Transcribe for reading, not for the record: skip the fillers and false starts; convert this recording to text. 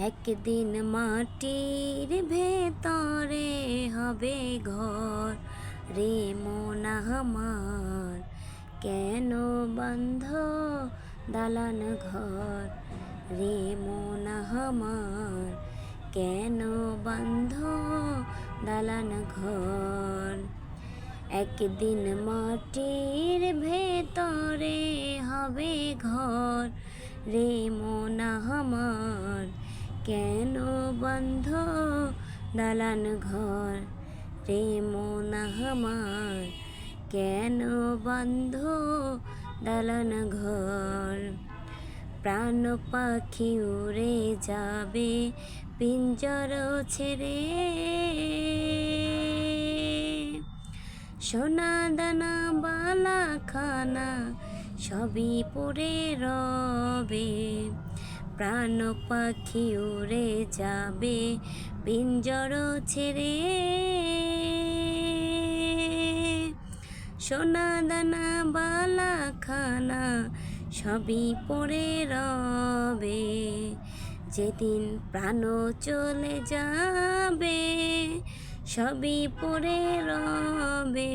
একদিন মাটির ভেতরে হবে ঘর রে মন আমার, কেন বন্ধ দালান ঘর রে মন আমার, কেন বন্ধ দালান ঘর। একদিন মাটির ভেতরে হবে ঘর রে মন আমার, কেন বন্ধ দালান ঘর রে মন আমার, কেন বন্ধ দালান ঘর। প্রাণ পাখি উড়ে যাবে পিঞ্জর ছেড়ে, সোনা দানা বালা খানা সবই পড়ে রবে। প্রাণ পাখি উড়ে যাবে পিঞ্জর ছেড়ে, সোনা দানা বালা খানা সবই পড়ে রবে। যেদিন প্রাণ চলে যাবে সবই পড়ে রবে।